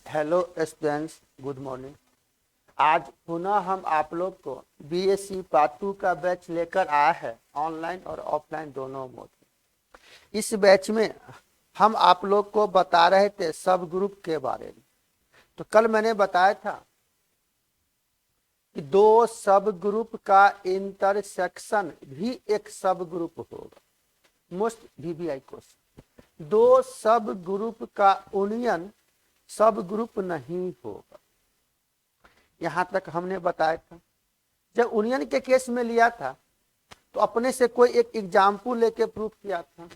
Hello students, good morning. आज पुनः हम आप लोग को बीएससी पार्ट 2 का बैच लेकर आया है, ऑनलाइन और ऑफलाइन दोनों मोड में। इस बैच में हम आप लोग को बता रहे थे सब ग्रुप के बारे में। तो कल मैंने बताया था कि दो सब ग्रुप का इंटरसेक्शन भी एक सब ग्रुप होगा। Most VVI question. दो सब ग्रुप का यूनियन सब ग्रुप नहीं होगा। यहां तक हमने बताया था। जब यूनियन के केस में लिया था तो अपने से कोई एक एग्जाम्पल लेके प्रूफ किया था।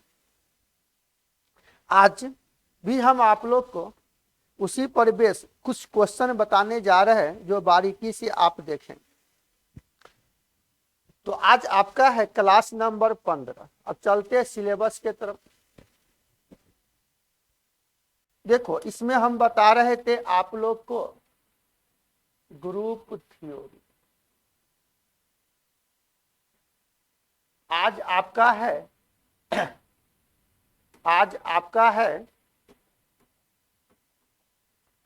आज भी हम आप लोग को उसी पर बेस कुछ क्वेश्चन बताने जा रहे हैं जो बारीकी से आप देखें। तो आज आपका है क्लास नंबर 15। अब चलते हैं सिलेबस के तरफ। देखो, इसमें हम बता रहे थे आप लोग को ग्रुप थ्योरी। आज आपका है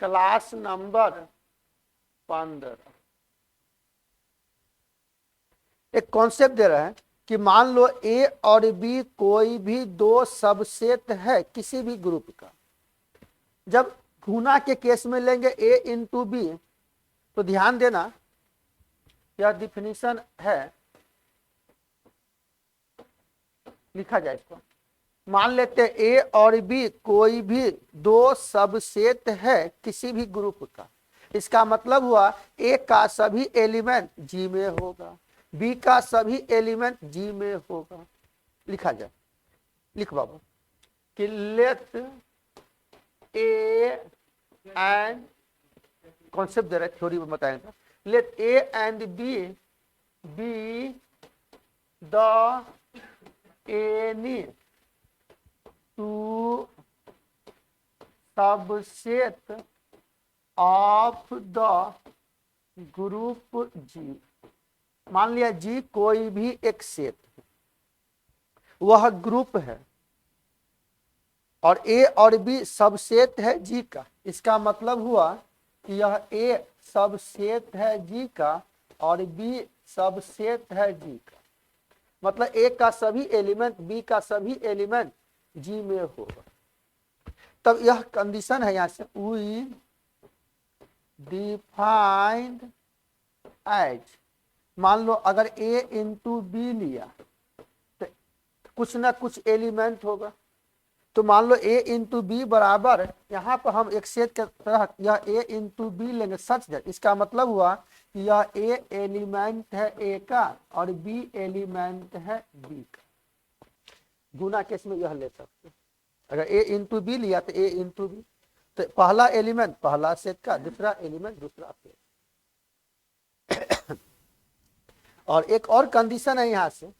क्लास नंबर 15। एक कॉन्सेप्ट दे रहे हैं कि मान लो ए और बी कोई भी दो सबसेट है किसी भी ग्रुप का। जब गुना के केस में लेंगे ए इंटू बी, तो ध्यान देना यह डिफिनीशन है, लिखा जाए इसको। मान लेते हैं ए और बी कोई भी दो सबसेट है किसी भी ग्रुप का। इसका मतलब हुआ ए का सभी एलिमेंट जी में होगा, बी का सभी एलिमेंट जी में होगा। लिखा जाए, लिख बाबू कि लेट ए एंड, कॉन्सेप्ट दे रहे थ्योरी में बताएंगे। Let A and B the any two subset of the group G. मान लिया जी कोई भी एक सेट है, वह ग्रुप है और ए और बी सबसेट है जी का। इसका मतलब हुआ कि यह ए सबसेट है जी का और बी सबसेट है जी का। मतलब ए का सभी एलिमेंट बी का सभी एलिमेंट जी में होगा। तब यह कंडीशन है, यहां से वी डिफाइंड एज, मान लो अगर ए इंटू बी लिया तो कुछ ना कुछ एलिमेंट होगा। तो मान लो ए इंटू बी बराबर, यहां पर हम एक सेट के तरह यह ए इंटू बी लेंगे सच दैट। इसका मतलब हुआ कि यह ए एलिमेंट है ए का और बी एलिमेंट है बी का। गुना केस में यह ले सकते। अगर ए इंटू बी लिया तो ए इंटू बी, तो पहला एलिमेंट पहला सेट का, दूसरा एलिमेंट दूसरा सेट। और एक और कंडीशन है यहां से,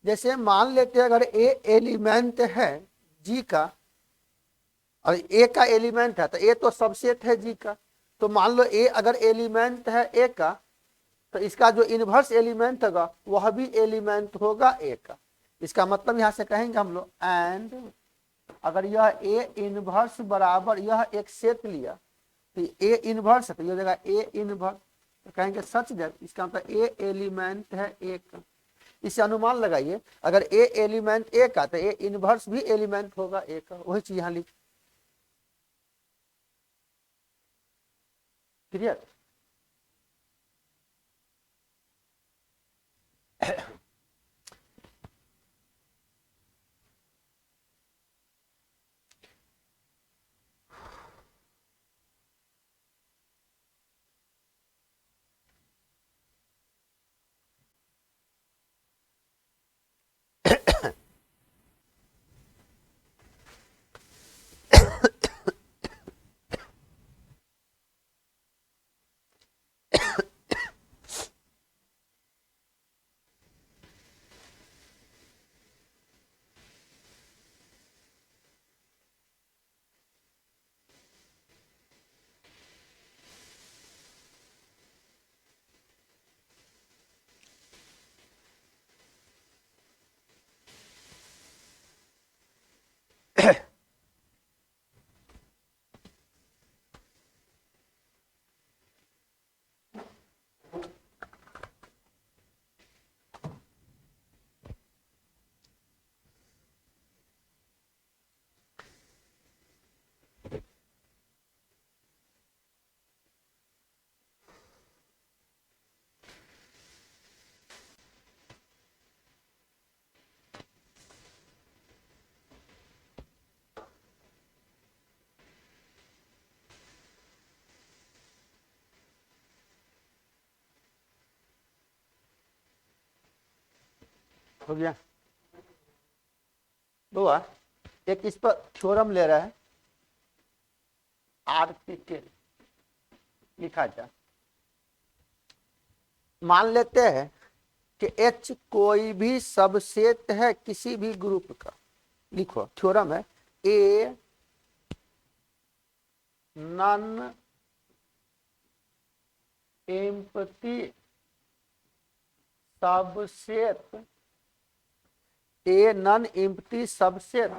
जैसे मान लेते हैं अगर ए एलिमेंट है जी का और ए का एलिमेंट है, तो ए तो सबसेट है जी का। तो मान लो ए अगर एलिमेंट है ए का, तो इसका जो इनवर्स एलिमेंट होगा वह भी एलिमेंट होगा ए का। इसका मतलब यहां से कहेंगे हम लोग एंड अगर यह ए इनवर्स बराबर यह एक सेट लिया तो ए इनवर्स है, तो यह जगह ए इनवर्स, तो कहेंगे सच दैट। इसका मतलब ए एलिमेंट है ए का। इससे अनुमान लगाइए अगर ए एलिमेंट ए का तो ए इनवर्स भी एलिमेंट होगा ए का। वही चीज यहां लिख। क्लियर? हो गया बुआ। एक इस पर थ्योरम ले रहा है, आर्टिकल लिखा जाए। मान लेते हैं कि H कोई भी सबसेट है किसी भी ग्रुप का। लिखो थ्योरम है, a non empty subset, a non empty subset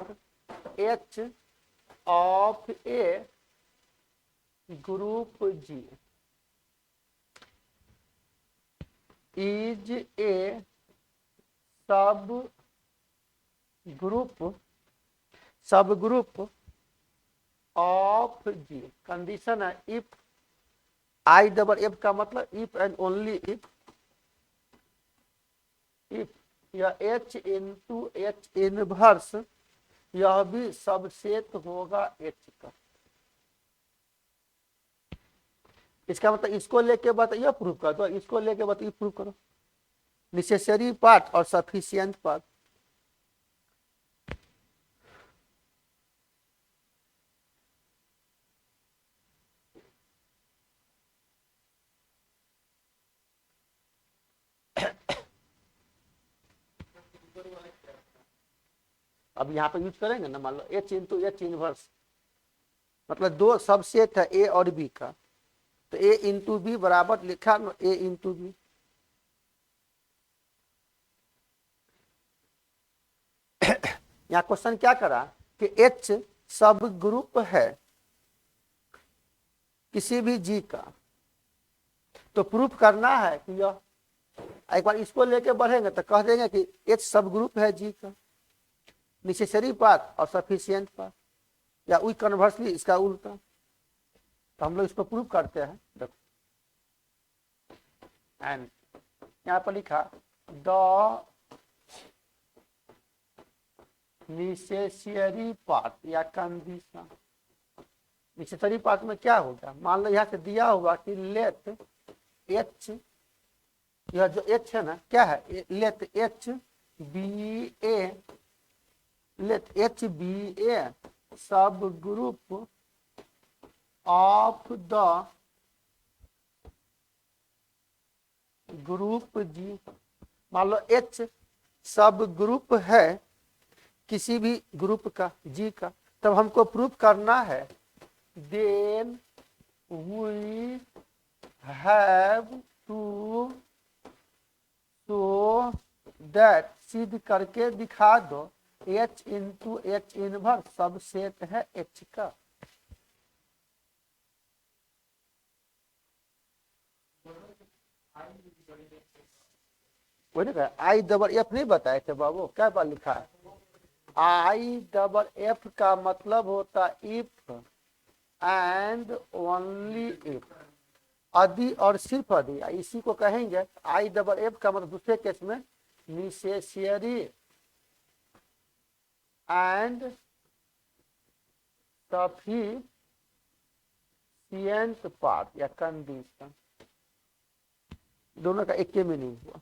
H of a group G is a subgroup of G। Condition है इफ आई डबल एफ का मतलब इफ एंड ओनली इफ यह H इंटू H इनवर्स यह भी subset होगा H का। इसका मतलब इसको लेके बताइए प्रूफ कर दो, इसको लेके बताइए प्रूफ करो। नेसेसरी पार्ट और सफिशिएंट पार्ट। अब यहाँ पे यूज करेंगे ना, मान लो H इंटू H इनवर्स, मतलब दो सबसेट है ए और बी का, तो ए इंटू बी बराबर लिखा ना ए इंटू बी। यहाँ क्वेश्चन क्या करा कि H सब ग्रुप है किसी भी G का, तो प्रूफ करना है कि यह, एक बार इसको लेके बढ़ेंगे तो कह देंगे कि H सब ग्रुप है G का, नेसेसरी पार्ट और सफिशिएंट पार्ट, या वी कन्वर्सली इसका उल्टा। तो हम लोग इसको प्रूफ करते हैं। देखो एंड यहाँ पर लिखा द नेसेसरी पार्ट या कंडीशन। नेसेसरी पार्ट में क्या होगा, मान लो यहाँ से दिया होगा कि लेट H, यह जो H है ना क्या है, late H be A, late H be a subgroup of the group G। मान लो H सब ग्रुप है किसी भी ग्रुप का G का, तब हमको प्रूफ करना है then we have to show that, सिद्ध करके दिखा दो H into H inverse subset है H का। वही ना आई डबल एफ नहीं बताए थे बाबू, क्या बात लिखा है, आई डबल एफ का मतलब होता इफ एंड ओनली इफ, यदि और सिर्फ यदि, इसी को कहेंगे आई डबल एफ का मतलब दूसरे केस में नेसेसरी एंड सफिशिएंट पार्ट या कंडीशन, दोनों का एक के मीनिंग हुआ।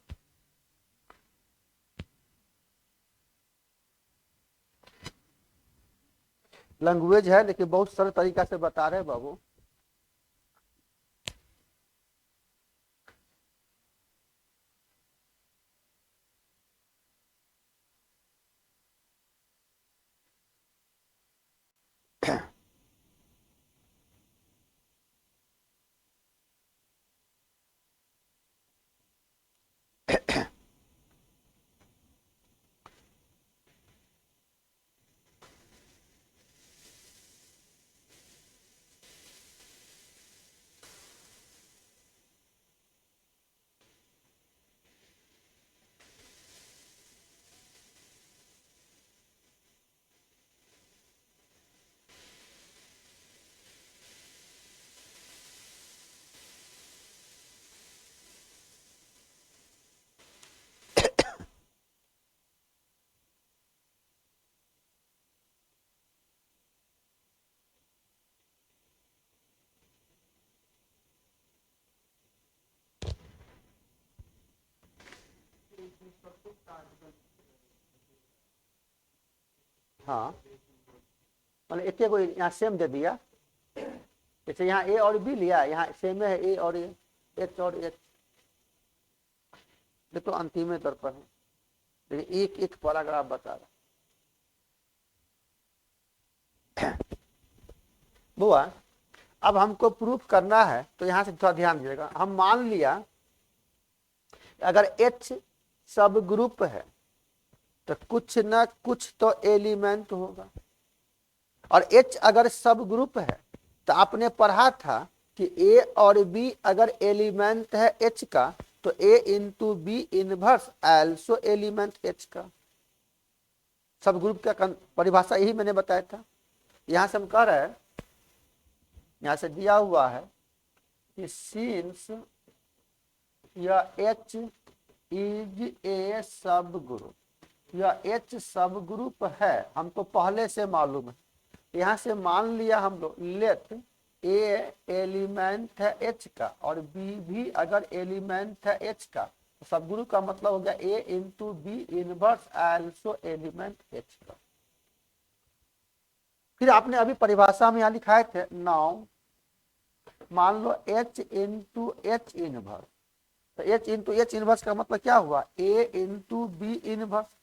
लैंग्वेज है लेकिन बहुत सरल तरीका से बता रहे हैं बाबू। हाँ, मतलब एक को यहाँ सेम दे दिया, जैसे यहाँ ए और बी लिया, यहाँ सेम है ए और ए, एच और एच, ये तो अंतिम तौर पर है, लेकिन एक एक पैराग्राफ बता रहा बुआ। अब हमको प्रूफ करना है तो यहाँ से थोड़ा ध्यान दीजिएगा। हम मान लिया अगर H सब ग्रुप है तो कुछ ना कुछ तो एलिमेंट होगा, और H अगर सब ग्रुप है तो आपने पढ़ा था कि A और B अगर एलिमेंट है H का तो A into B inverse also element H का। सब ग्रुप का परिभाषा यही मैंने बताया था। यहां से हम कह रहे हैं, यहां से दिया हुआ है कि सिंस यह H इज ए सब ग्रुप, यह H सब ग्रुप है, हमको पहले से मालूम है। यहां से मान लिया हम लोग लेट ए एलिमेंट है H का और B भी अगर एलिमेंट है H का, तो सब ग्रुप का मतलब हो गया A into B inverse also element H का। फिर आपने अभी परिभाषा में यहाँ लिखाए थे, नाउ मान लो H इंटू एच इनवर्स, तो H इंटू एच इनवर्स का मतलब क्या हुआ, A इंटू बी इनवर्स।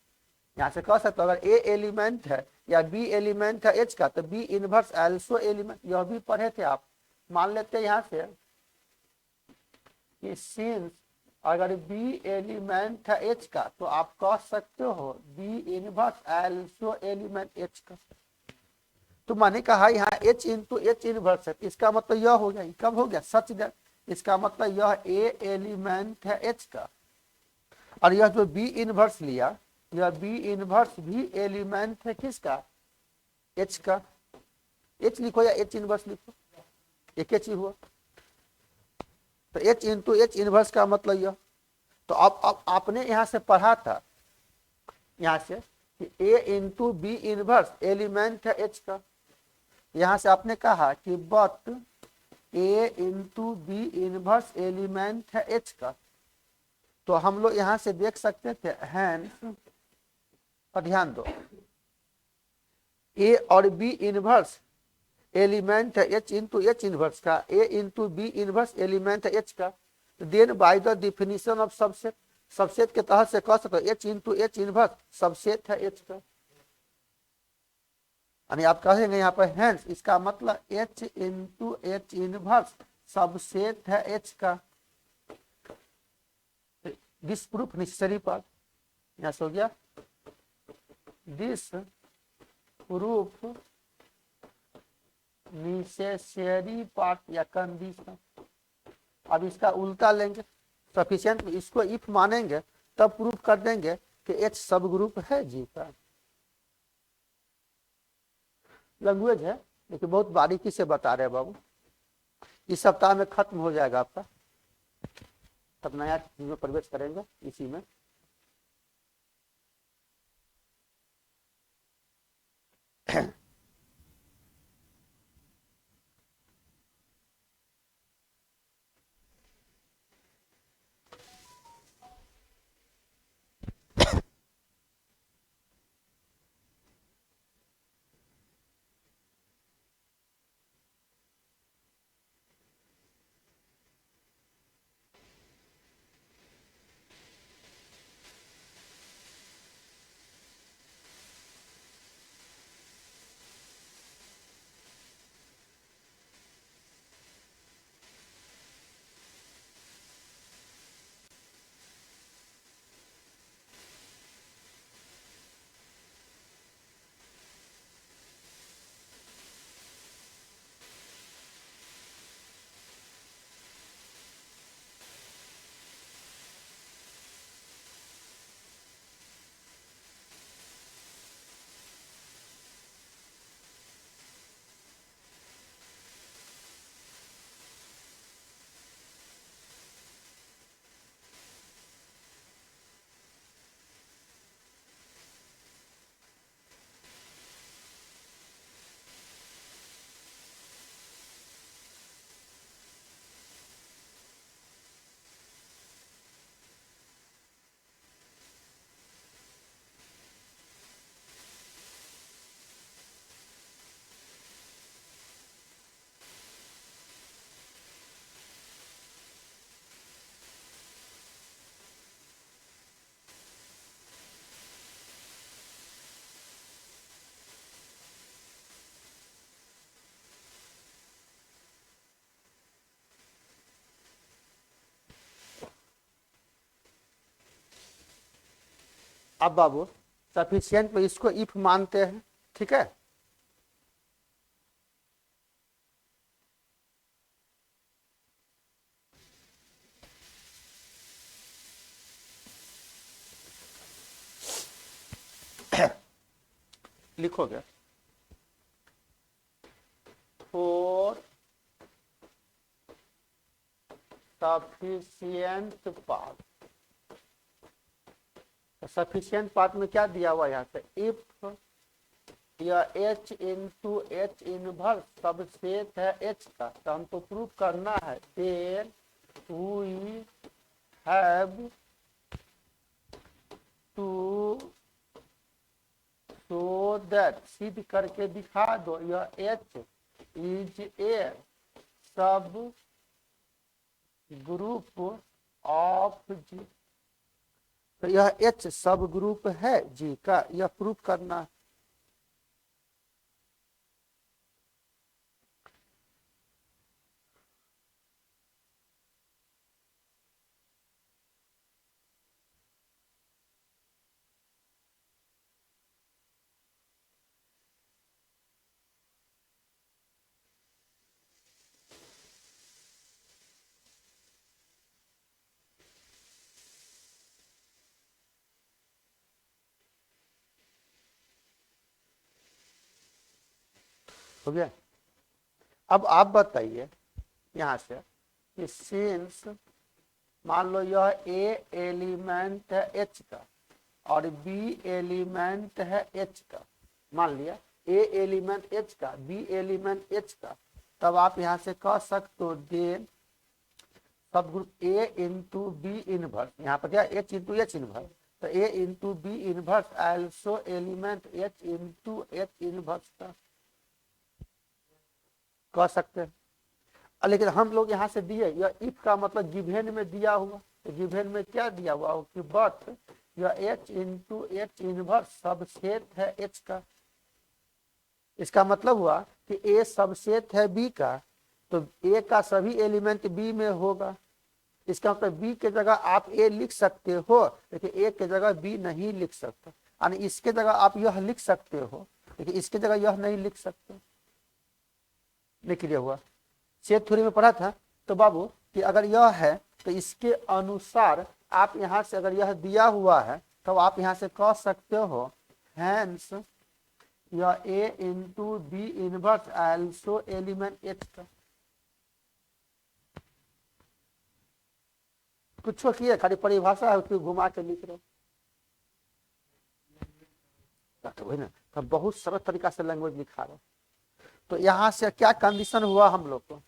यहाँ से कह सकते हो अगर A एलिमेंट है या B एलिमेंट है H का तो B इनवर्स एल्सो एलिमेंट, यह भी पढ़े थे आप। मान लेते हैं यहाँ से कि सिंस अगर B एलिमेंट है H का तो आप कह सकते हो B inverse also element H का। तो मैंने कहा यहाँ H इंटू एच इनवर्स है, इसका मतलब यह हो गया, कब हो गया, सच दैट, इसका मतलब यह A एलिमेंट है H का, और यह जो B इनवर्स लिया, यह B इनवर्स भी एलिमेंट है किसका, H का। H लिखो या H इनवर्स लिखो, एक ही हुआ। तो H इंटू एच इनवर्स का मतलब यह। तो अब आपने यहां से पढ़ा था यहां से कि A into B inverse element है H का। यहां से आपने कहा कि but A into B inverse element है H का। तो हम लोग यहां से देख सकते थे हैंस, और ध्यान दो, A और B इनवर्स एलिमेंट है H इंटू एच इनवर्स का, A into B inverse element है H का। Then by the definition of subset, subset के तहत से कह सकते H into H inverse subset है H का। यानी आप कहेंगे यहाँ पर हैंस, इसका मतलब H into H inverse subset है H का। दिस प्रूफ नेसेसरी पार्ट, यहाँ से हो गया दिस प्रूफ नेसेसरी पार्ट या कंडीशन। अब इसका उल्टा लेंगे, सफिशिएंट, इसको इफ मानेंगे तब प्रूफ कर देंगे कि H सब ग्रुप है जी का। लैंग्वेज है लेकिन बहुत बारीकी से बता रहे हैं बाबू, इस सप्ताह में खत्म हो जाएगा आपका, तब नया चीज में प्रवेश करेंगे इसी में। अब बाबू सफिशिएंट में इसको इफ मानते हैं, ठीक है। लिखोगे for sufficient part, sufficient part में क्या दिया हुआ यहाँ से, इफ यह H into H inverse subset है H का, तो हमको प्रूव करना है then we have to show that, सिद्ध करके दिखा दो यह H is a subgroup of G, तो यह H सब ग्रुप है G का, यह प्रूफ करना है। हो गया। अब आप बताइए यहां से कि सिंस मान लो यह ए एलिमेंट है H का और बी एलिमेंट है H का, मान लिया ए एलिमेंट H का, बी एलिमेंट H का, तब आप यहां से कह सकते हो then subgroup A into B inverse, यहाँ पर क्या H इंटू H इनवर्स, तो A into B inverse also element H into H inverse का कह सकते हैं। लेकिन हम लोग यहाँ से दिए यह इफ का मतलब गिवेन में दिया हुआ, तो गिवेन में क्या दिया हुआ हो कि बट यह H into H inverse subset है H का, इसका मतलब हुआ कि A सबसेट है B का, तो A का सभी एलिमेंट B में होगा, इसका मतलब B के जगह आप A लिख सकते हो लेकिन A के जगह B नहीं लिख सकते, यानी इसके जगह आप यह लिख सकते हो लेकिन इसके जगह यह नहीं लिख सकते। नहीं क्लियर हुआ? सेट थ्योरी में पढ़ा था तो बाबू कि अगर यह है तो इसके अनुसार आप यहां से अगर यह दिया हुआ है तो आप यहां से कह सकते हो हैंस यह A into B inverse also element H का। कुछ किए खाली परिभाषा है उसको घुमा के लिख रहे तो वही ना, तो बहुत सरल तरीका से लैंग्वेज लिखा रहे। तो यहाँ से क्या कंडीशन हुआ हम लोग को,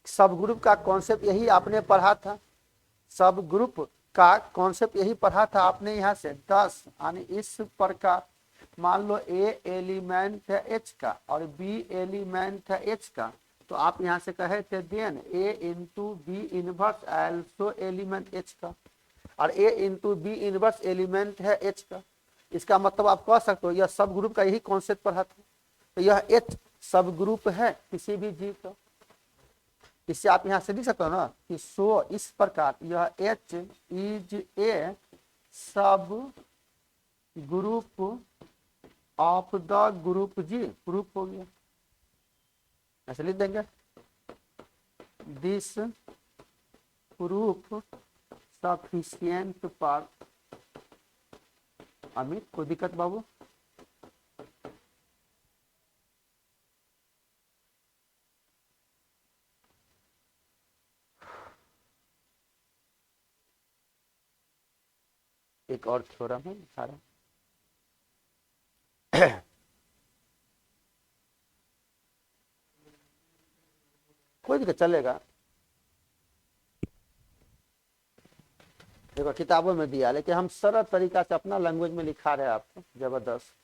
सब ग्रुप का कॉन्सेप्ट यही आपने पढ़ा था, सब ग्रुप का कॉन्सेप्ट यही पढ़ा था आपने यहाँ से 10, यानी इस प्रकार मान लो ए एलिमेंट है H का और बी एलिमेंट है H का, तो आप यहाँ से कहे थे then A into B inverse also element H का, और A into B inverse element है H का, इसका मतलब आप कह सकते हो यह सब ग्रुप का यही कॉन्सेप्ट पढ़ा था। तो यह H सब ग्रुप है किसी भी जीव का, इससे आप यहां से लिख सकते हो ना कि सो इस प्रकार यह H is a subgroup of the group G, group हो गया, ऐसे लिख देंगे this proof sufficient part. Amit कोई दिक्कत बाबू? एक और थ्योरम है सारा कोई दिक्कत चलेगा, देखो किताबों में दिया लेकिन हम सरल तरीका से अपना लैंग्वेज में लिखा रहे हैं आपको, जबरदस्त।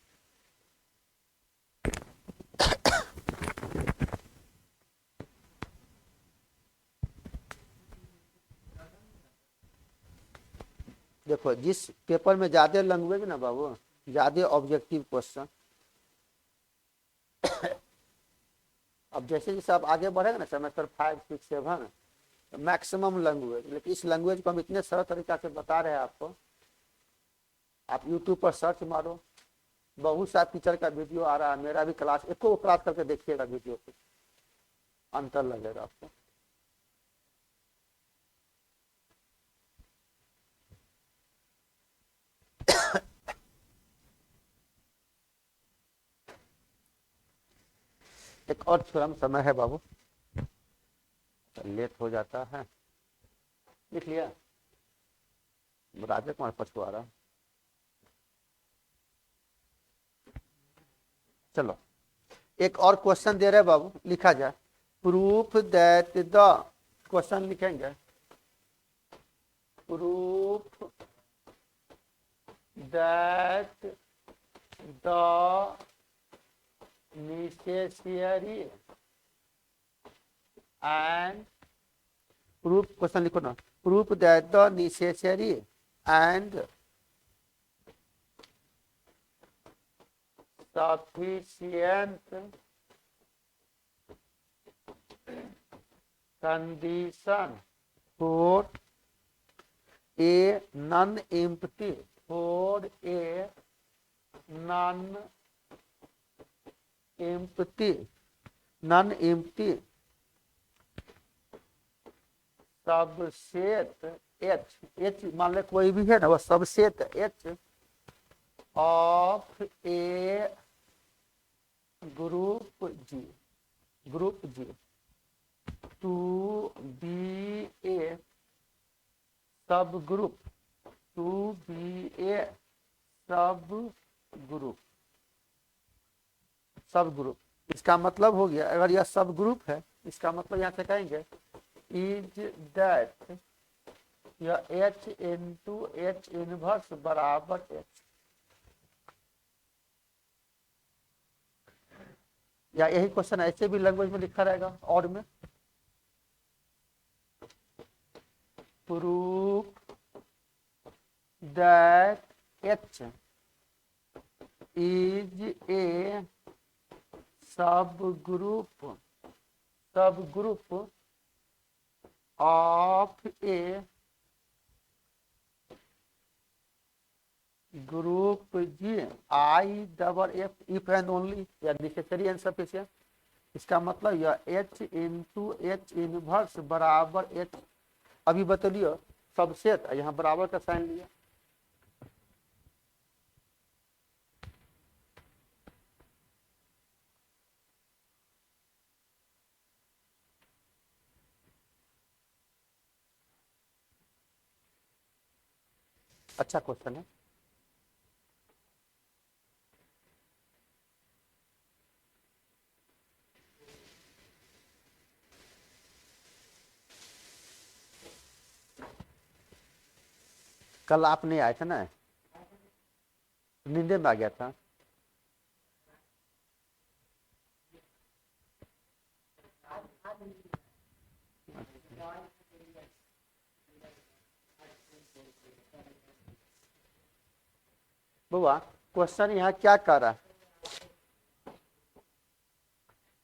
देखो जिस पेपर में ज्यादा लैंग्वेज ना बाबू, ज्यादा ऑब्जेक्टिव क्वेश्चन, अब जैसे जैसे आप आगे बढ़ेगा ना सेमेस्टर 5, 6, 7 मैक्सिमम लैंग्वेज, लेकिन इस लैंग्वेज को हम इतने सरल तरीका से बता रहे हैं आपको आप यूट्यूब पर सर्च मारो, बहुत सा टीचर का वीडियो आ रहा है, मेरा भी क्लास, एको क्लास करके देखिएगा वीडियो पे, अंतर लगेगा आपको। एक और थोड़ा समय है बाबू, लेट हो जाता है। लिख लिया? राजा कुमार पछुआ रहा। चलो एक और क्वेश्चन दे रहे बाबू, लिखा जाए। प्रूफ दैट द, क्वेश्चन लिखेंगे, proof that the necessary and proof, question लिखो ना, proof that the necessary and sufficient condition for a non-empty, for a non-empty subset H, H मान ले कोई भी है ना, वह subset H of a group G to be a subgroup, to be a सब ग्रुप। इसका मतलब हो गया, अगर यह सब ग्रुप है, इसका मतलब यहां से कहेंगे इज दैट यह H इंटू H इनवर्स बराबर H, या यही क्वेश्चन ऐसे भी लैंग्वेज में लिखा रहेगा और में, proof that H is a subgroup of a group G I double F if and only या नेसेसरी एंड सफिशिएंट। इसका मतलब यह H इंटू H इनवर्स बराबर H, अभी बतलियो सबसेट, यहाँ बराबर का साइन लिया। अच्छा क्वेश्चन है। कल आप नहीं आए थे ना, नींदे में आ गया था। बुआ क्वेश्चन यहाँ क्या कर रहा है,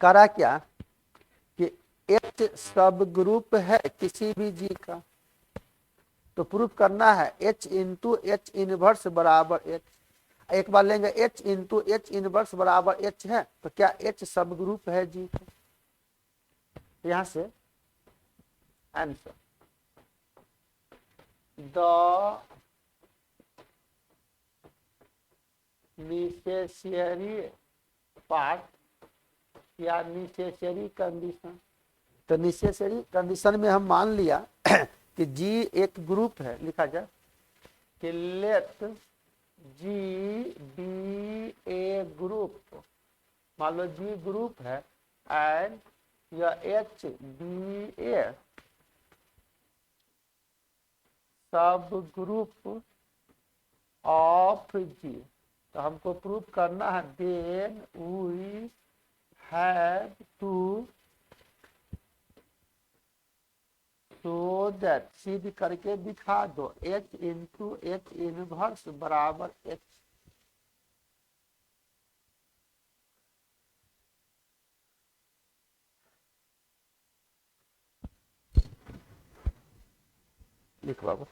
करा क्या कि H सब ग्रुप है किसी भी जी का, तो प्रूफ करना है H इंटू H इनवर्स बराबर H। एक बार लेंगे H इंटू H इनवर्स बराबर H है, तो क्या H सब ग्रुप है जी का, यहां से आंसर द नेसेसरी पार्ट या नेसेसरी कंडीशन। तो नेसेसरी कंडीशन में हम मान लिया कि जी एक ग्रुप है, लिखा जाए कि let G be a group, मान लो जी ग्रुप है एंड यह H be a subgroup of G. तो हमको प्रूफ करना है then we have to show that, सिद्ध करके दिखा दो H इंटू H इनवर्स बराबर H। लिख बाबू,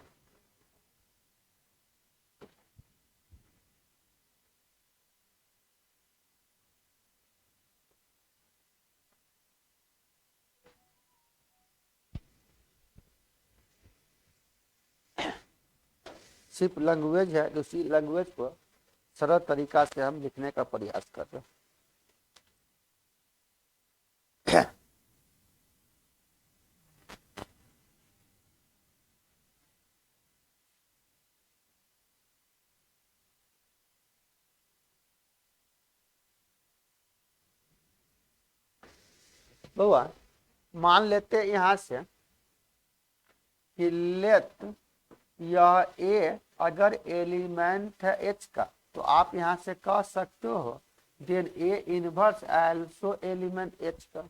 सिर्फ लैंग्वेज है, उसी लैंग्वेज को सरल तरीका से हम लिखने का प्रयास कर रहे हैं। बउआ मान लेते यहाँ से कि लेट यह ए अगर एलिमेंट है एच का, तो आप यहाँ से कह सकते हो then A inverse also element H का।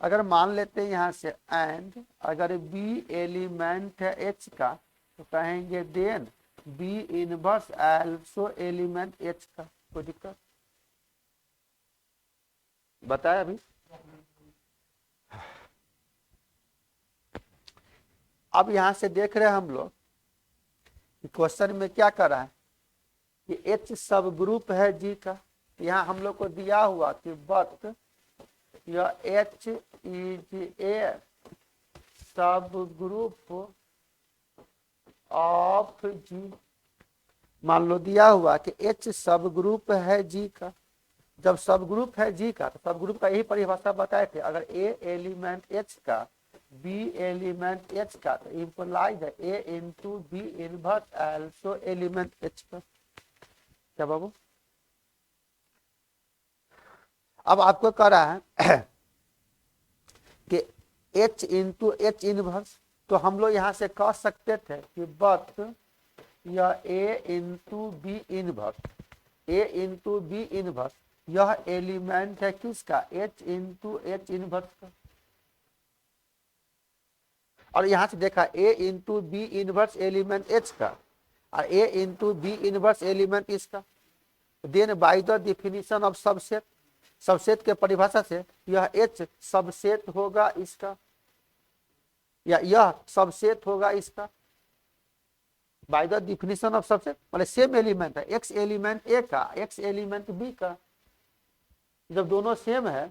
अगर मान लेते हैं यहाँ से एंड अगर बी एलिमेंट है एच का, तो कहेंगे then B inverse also element H का। कोई दिक्कत बताया अभी? अब यहां से देख रहे हैं हम लोग क्वेश्चन में क्या कर रहा है कि एच सब ग्रुप है जी का। यहाँ हम लोग को दिया हुआ कि बट यह H is a subgroup of जी। मान लो दिया हुआ कि एच सब ग्रुप है जी का। जब सब ग्रुप है जी का, तो सब ग्रुप का यही परिभाषा बताए थे। अगर ए एलिमेंट एच का, बी एलिमेंट एच का, तो इंप्लाइज है A into B inverse also element H का। क्या बाबू? अब आपको कह रहा है कि एच इंटू एच इनवर्स, तो हम लोग यहां से कह सकते थे कि बट यह A into B inverse, A into B inverse यह एलिमेंट है किसका? एच इंटू एच इनवर्स का। और यहां से देखा A into B inverse element H का और A into B inverse element इसका। Then by the definition of subset, subset के परिभाषा से यह एच सबसेट होगा इसका, या यह सबसेट होगा इसका। Bye the definition of subset मतलब सेम एलिमेंट है, एक्स एलिमेंट ए का, एक्स एलिमेंट बी का। जब दोनों सेम है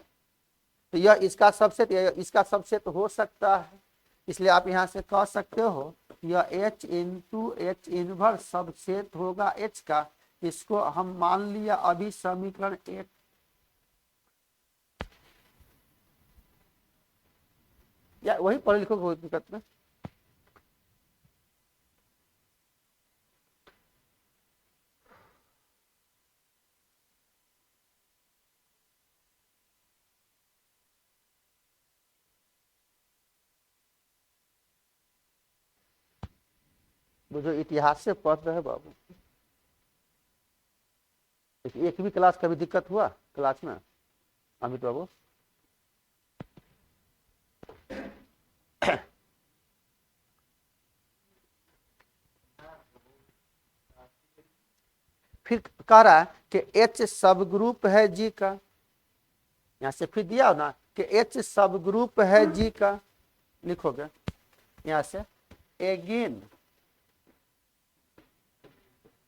तो यह इसका सबसेट, इसका सबसेट हो सकता है। इसलिए आप यहां से कह सकते हो यह H into H inverse subset होगा एच का। इसको हम मान लिया अभी समीकरण 1। या वही पढ़े लिखो कोई दिक्कत में। वो जो इतिहास से पढ़ रहे हैं बाबू, एक भी क्लास कभी दिक्कत हुआ क्लास में अमित बाबू? फिर कह रहा है कि एच सब ग्रुप है जी का। यहां से फिर दिया ना कि एच सब ग्रुप है जी का, लिखोगे यहां से again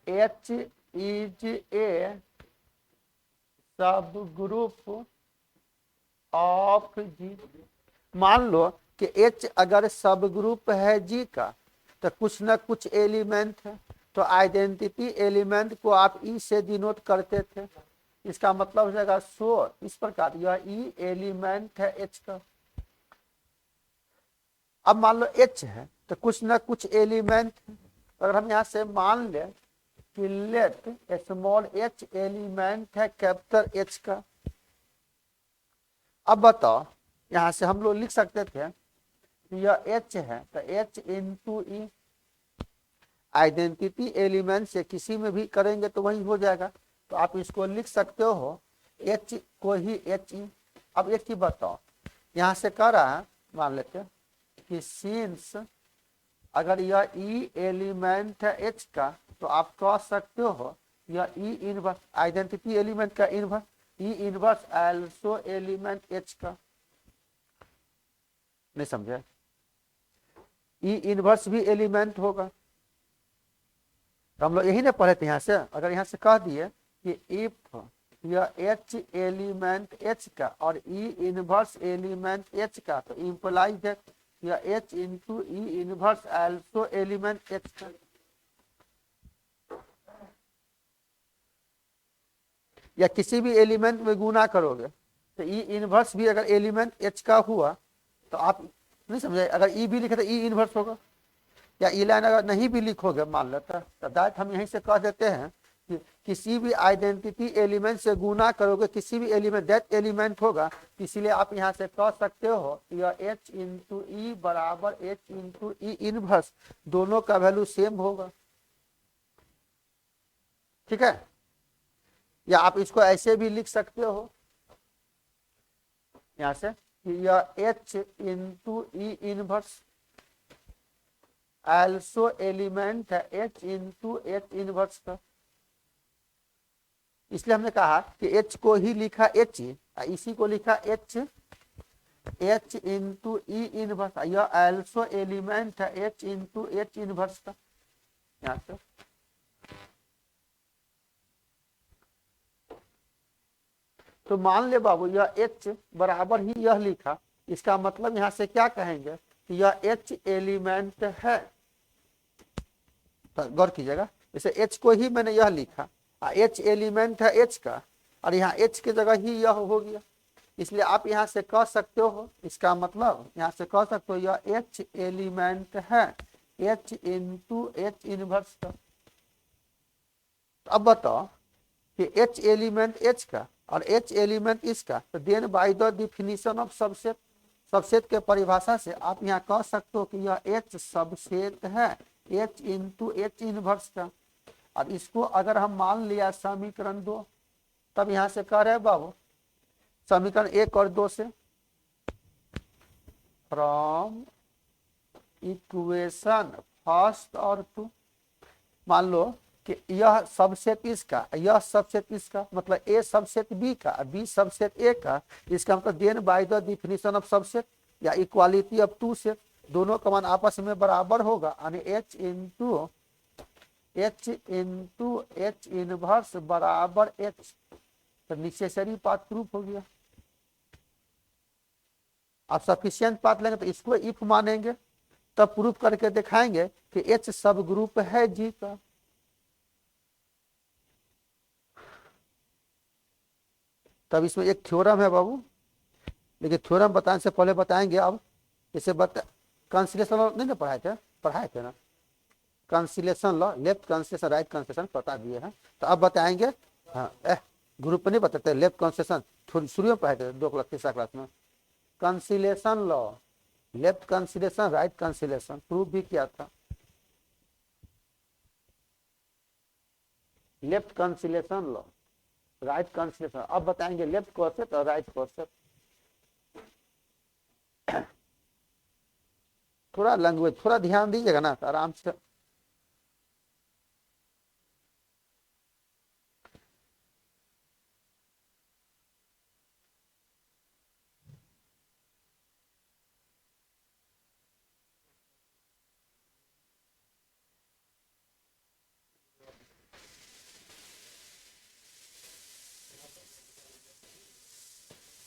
H is a subgroup of जी। मान लो कि एच अगर सब ग्रुप है जी का, तो कुछ ना कुछ एलिमेंट है। तो आइडेंटिटी एलिमेंट को आप ई से डिनोट करते थे। इसका मतलब हो जाएगा सो इस प्रकार यह ई एलिमेंट है एच का। अब मान लो एच है तो कुछ ना कुछ एलिमेंट है। अगर हम यहां से मान ले कि लेट स्मॉल एच एलिमेंट है कैपिटल एच का। अब बताओ यहां से हम लोग लिख सकते थे यह एच है तो एच इंटू ई, आइडेंटिटी एलिमेंट से किसी में भी करेंगे तो वही हो जाएगा। तो आप इसको लिख सकते हो एच को ही एच ई। अब एक ही बताओ यहां से कह रहा है, मान लेते हैं कि सिंस अगर यह ई एलिमेंट है एच का, तो आप कह सकते हो यह ई इनवर्स, आइडेंटिटी एलिमेंट का इनवर्स, ई इनवर्स आल्सो एलिमेंट एच का। नहीं समझे? ई इनवर्स भी एलिमेंट होगा। तो हम लोग यही ना पढ़े थे। यहां से अगर यहां से कह दिए कि इफ यह एच एलिमेंट एच का और ई इनवर्स एलिमेंट एच का, तो इंप्लाइज दैट यह एच इंटू ई इनवर्स आल्सो एलिमेंट एच का। या किसी भी एलिमेंट में गुना करोगे तो ई इनवर्स भी अगर एलिमेंट एच का हुआ तो आप नहीं समझे, अगर ई भी लिखे तो ई इनवर्स होगा, या ई लाइन अगर नहीं भी लिखोगे मान लेता तो दैट हम यहीं से कह देते हैं कि किसी भी आइडेंटिटी एलिमेंट से गुना करोगे किसी भी एलिमेंट दैट एलिमेंट होगा, इसीलिए आप यहाँ से कह सकते हो यह एच इंटू ई बराबर एच इंटू ई इनवर्स, दोनों का वैल्यू सेम होगा। ठीक है, या आप इसको ऐसे भी लिख सकते हो यहां से कि यह एच इंटू ई इनवर्स एल्सो एलिमेंट है एच इंटू एच इनवर्स का, इसलिए हमने कहा कि एच को ही लिखा एच, इसी को लिखा एच एच इंटू ई इनवर्स, यह एल्सो एलिमेंट है एच इंटू एच इनवर्स का। यहां से तो मान ले बाबू यह एच बराबर ही यह लिखा, इसका मतलब यहां से क्या कहेंगे कि यह एच एलिमेंट है, तो गौर कीजिएगा जैसे एच को ही मैंने यह लिखा, एच एलिमेंट है एच का, और यहाँ एच की जगह ही यह हो गया, इसलिए आप यहाँ से कह सकते हो, इसका मतलब यहाँ से कह सकते हो यह एच एलिमेंट है एच इंटू एच इनवर्स का। तो अब बताओ कि एच एलिमेंट एच का और एच एलिमेंट इसका, तो then by the definition of subset, subset के परिभाषा से आप यहाँ कह सकते हो कि यह एच सबसेट है एच इंटू एच इनवर्स का। अब इसको अगर हम मान लिया समीकरण 2, तब यहां से कह रहे बाबू समीकरण 1 और 2 से फ्रॉम इक्वेशन फर्स्ट और 2, मान लो कि यह सबसेट इसका, यह सबसेट इसका, मतलब ए सबसेट बी का, बी सबसेट ए का, इसका मतलब then by the definition of subset या इक्वालिटी ऑफ टू सेट, दोनों का मान आपस में बराबर होगा, यानी एच इंटू एच इनवर्स बराबर एच, तो नेसेसरी पाथ प्रूफ हो गया। आप सफिशिएंट पाथ लेंगे तो इसको इफ मानेंगे, तब प्रूफ करके दिखाएंगे कि एच सब ग्रुप है जी का। तब इसमें एक थ्योरम है बाबू, लेकिन थ्योरम बताने से पहले बताएंगे अब, जैसे कंसिलेशन लॉ नहीं ना पढ़ाए थे ना, conciliation law, left conciliation right conciliation पता दिए हैं, तो अब बताएंगे। हाँ ग्रुप में नहीं बताते, लेफ्ट कंसिलेशन शुरू में पढ़ाए थे 2 क्लास 3 क्लास में, conciliation law, left conciliation right conciliation proof भी किया था, left conciliation law right conciliation, अब बताएंगे लेफ्ट कॉर्सेट और राइट कॉर्सेट। थोड़ा लैंग्वेज थोड़ा ध्यान दीजिएगा ना तो आराम से।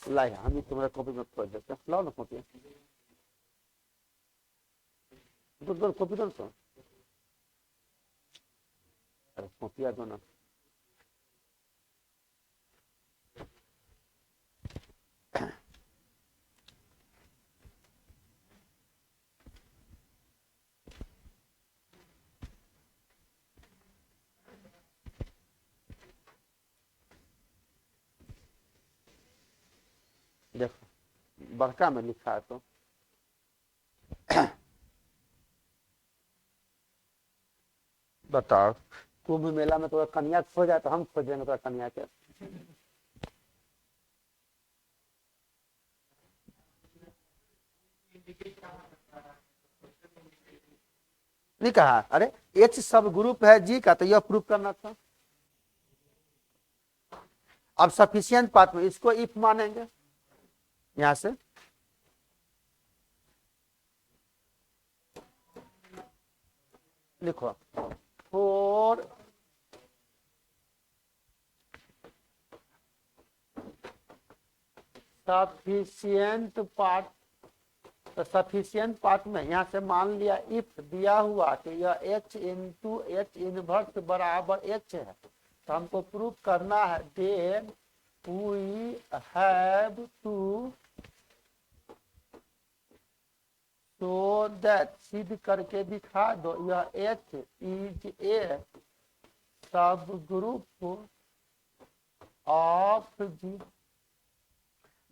लाई हम ही तुम्हारा कॉपी में खोल देते हैं, लाओ ना कॉपी, दो कॉपी दो तो, अरे कॉपिया दो ना। देखो बड़का में लिखा है तो बताओ, कुंभ मेला में तो कन्या खो जाए तो हम खोजेंगे तो कन्या के, नहीं कहा, अरे एच सब ग्रुप है जी का, तो यह प्रूफ करना था। अब सफिशिएंट पार्ट में इसको इफ मानेंगे, यहां से लिखो फॉर सफिशिएंट पार्ट, तो सफिशिएंट पार्ट में यहां से मान लिया इफ दिया हुआ कि यह एच इंटू एच इनवर्स बराबर एच है, तो हमको प्रूफ करना है, then we have to show that, सिद्ध करके दिखा दो, यह H is a subgroup of जी।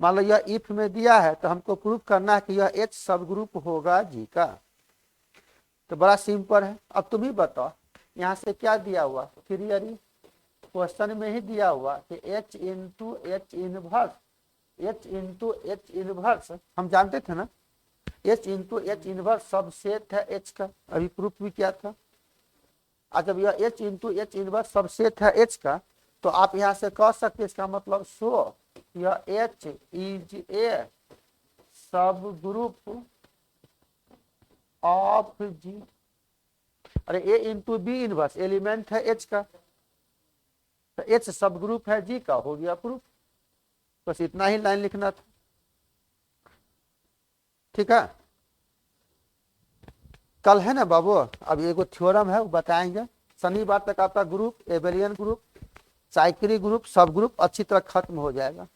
मान लो यह इफ में दिया है तो हमको प्रूफ करना है कि यह एच सब ग्रुप होगा जी का। तो बड़ा सिंपल है। अब तुम ही बताओ यहाँ से क्या दिया हुआ, क्लियरली क्वेश्चन में ही दिया हुआ कि H into H inverse, H into H inverse हम जानते थे ना, H into H inverse subset है एच का, अभी प्रूफ भी किया था। जब यह H into H inverse subset है एच का, तो आप यहाँ से कह सकते हैं इसका मतलब सो यह H is a subgroup of जी। अरे ए इंटू बी इनवर्स एलिमेंट है एच का, तो एच सब ग्रुप है जी का, हो गया प्रूफ। बस इतना ही लाइन लिखना था, ठीक है। कल है ना बाबू, अब एगो थ्योरम है वो बताएंगे। शनिवार तक आपका group, Abelian group, cyclic group, सब ग्रुप अच्छी तरह खत्म हो जाएगा।